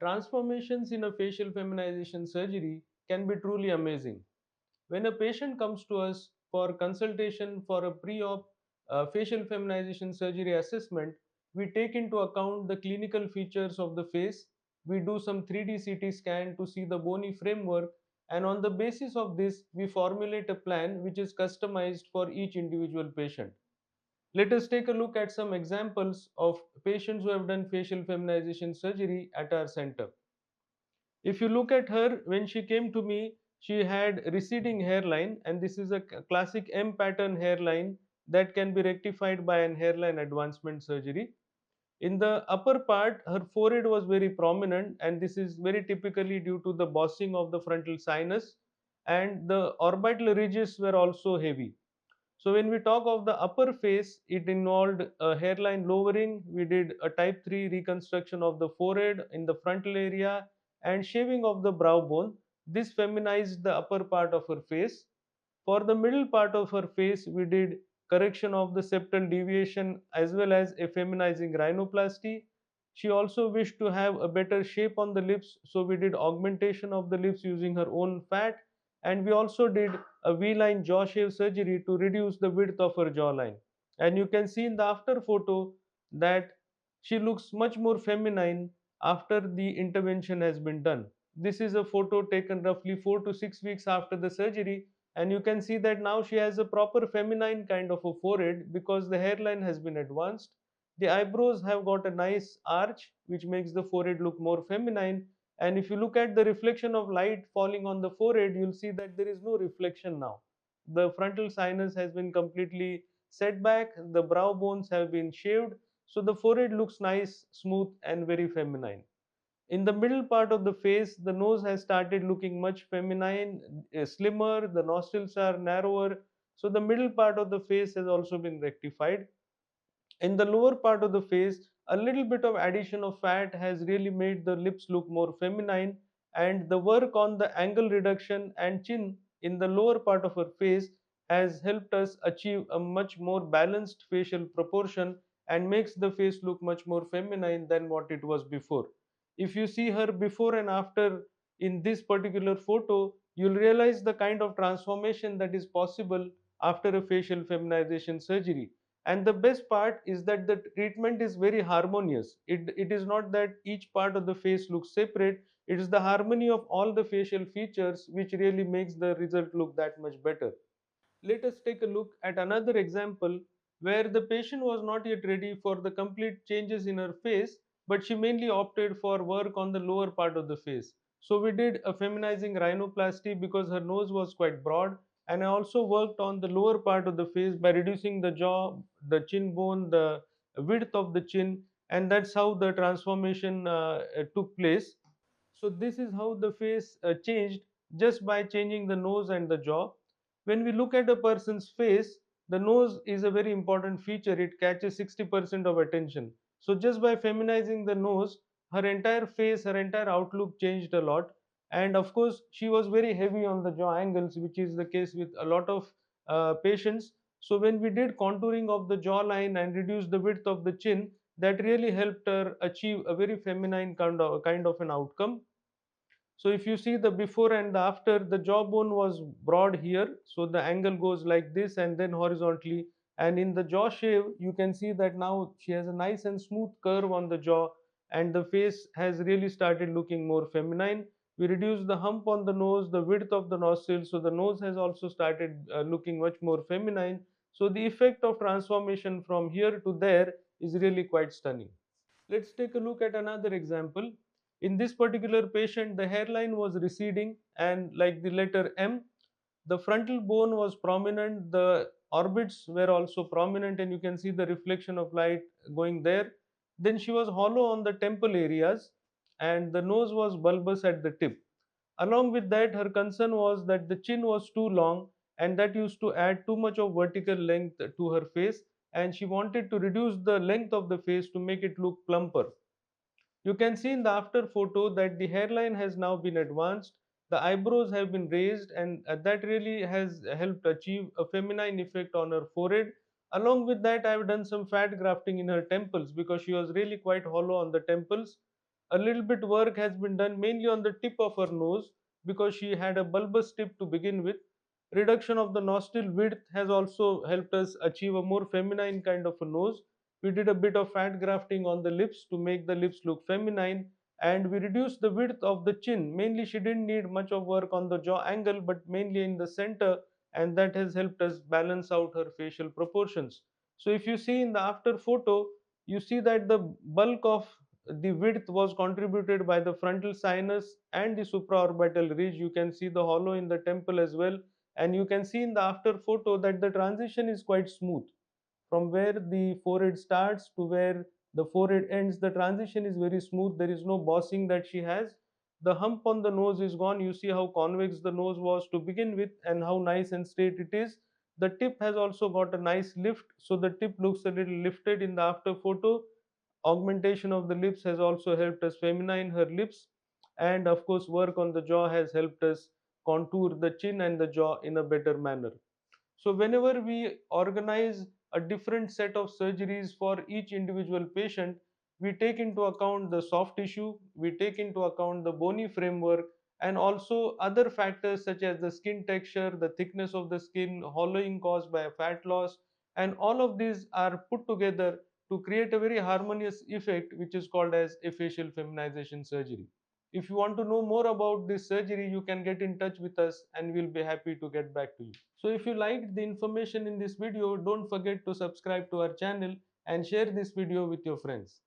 Transformations in a facial feminization surgery can be truly amazing. When a patient comes to us for consultation for a pre-op facial feminization surgery assessment, we take into account the clinical features of the face. We do some 3D CT scan to see the bony framework, and on the basis of this, we formulate a plan which is customized for each individual patient. Let us take a look at some examples of patients who have done facial feminization surgery at our center. If you look at her, when she came to me, she had receding hairline, and this is a classic M pattern hairline that can be rectified by an hairline advancement surgery. In the upper part, her forehead was very prominent, and this is very typically due to the bossing of the frontal sinus, and the orbital ridges were also heavy. So when we talk of the upper face, it involved a hairline lowering. We did a type 3 reconstruction of the forehead in the frontal area and shaving of the brow bone. This feminized the upper part of her face. For the middle part of her face, we did correction of the septal deviation as well as a feminizing rhinoplasty. She also wished to have a better shape on the lips, so we did augmentation of the lips using her own fat, and we also did a V-line jaw shave surgery to reduce the width of her jawline. And you can see in the after photo that she looks much more feminine after the intervention has been done. This is a photo taken roughly 4 to 6 weeks after the surgery, and you can see that now she has a proper feminine kind of a forehead because the hairline has been advanced. The eyebrows have got a nice arch which makes the forehead look more feminine, and if you look at the reflection of light falling on the forehead, you'll see that there is no reflection now. The frontal sinus has been completely set back, the brow bones have been shaved, so the forehead looks nice, smooth, and very feminine. In the middle part of the face, the nose has started looking much feminine, slimmer, the nostrils are narrower, so the middle part of the face has also been rectified. In the lower part of the face, a little bit of addition of fat has really made the lips look more feminine, and the work on the angle reduction and chin in the lower part of her face has helped us achieve a much more balanced facial proportion and makes the face look much more feminine than what it was before. If you see her before and after in this particular photo, you'll realize the kind of transformation that is possible after a facial feminization surgery. And the best part is that the treatment is very harmonious. It is not that each part of the face looks separate, it is the harmony of all the facial features which really makes the result look that much better. Let us take a look at another example where the patient was not yet ready for the complete changes in her face, but she mainly opted for work on the lower part of the face. So we did a feminizing rhinoplasty because her nose was quite broad, and I also worked on the lower part of the face by reducing the jaw, the chin bone, the width of the chin, and that's how the transformation took place. So this is how the face changed just by changing the nose and the jaw. When we look at a person's face, the nose is a very important feature. It catches 60% of attention. So just by feminizing the nose, her entire face, her entire outlook changed a lot. And of course, she was very heavy on the jaw angles, which is the case with a lot of patients. So when we did contouring of the jawline and reduced the width of the chin, that really helped her achieve a very feminine kind of an outcome. So if you see the before and the after, the jawbone was broad here. So the angle goes like this and then horizontally. And in the jaw shave, you can see that now she has a nice and smooth curve on the jaw, and the face has really started looking more feminine. We reduced the hump on the nose, the width of the nostrils. So the nose has also started looking much more feminine. So the effect of transformation from here to there is really quite stunning. Let's take a look at another example. In this particular patient, the hairline was receding and like the letter M, the frontal bone was prominent, the orbits were also prominent, and you can see the reflection of light going there. Then she was hollow on the temple areas, and the nose was bulbous at the tip. Along with that, her concern was that the chin was too long, and that used to add too much of vertical length to her face, and she wanted to reduce the length of the face to make it look plumper. You can see in the after photo that the hairline has now been advanced, the eyebrows have been raised, and that really has helped achieve a feminine effect on her forehead. Along with that, I have done some fat grafting in her temples because she was really quite hollow on the temples. A little bit work has been done mainly on the tip of her nose because she had a bulbous tip to begin with. Reduction of the nostril width has also helped us achieve a more feminine kind of a nose. We did a bit of fat grafting on the lips to make the lips look feminine, and we reduced the width of the chin. Mainly, she didn't need much of work on the jaw angle, but mainly in the center, and that has helped us balance out her facial proportions. So, if you see in the after photo, you see that the bulk of the width was contributed by the frontal sinus and the supraorbital ridge. You can see the hollow in the temple as well, and you can see in the after photo that the transition is quite smooth. From where the forehead starts to where the forehead ends, the transition is very smooth. There is no bossing that she has. The hump on the nose is gone. You see how convex the nose was to begin with and how nice and straight it is. The tip has also got a nice lift, so the tip looks a little lifted in the after photo. Augmentation of the lips has also helped us feminine her lips, and of course work on the jaw has helped us contour the chin and the jaw in a better manner. So whenever we organize a different set of surgeries for each individual patient, we take into account the soft tissue, we take into account the bony framework, and also other factors such as the skin texture, the thickness of the skin, hollowing caused by fat loss, and all of these are put together to create a very harmonious effect which is called as a facial feminization surgery. If you want to know more about this surgery, you can get in touch with us and we'll be happy to get back to you. So if you liked the information in this video, don't forget to subscribe to our channel and share this video with your friends.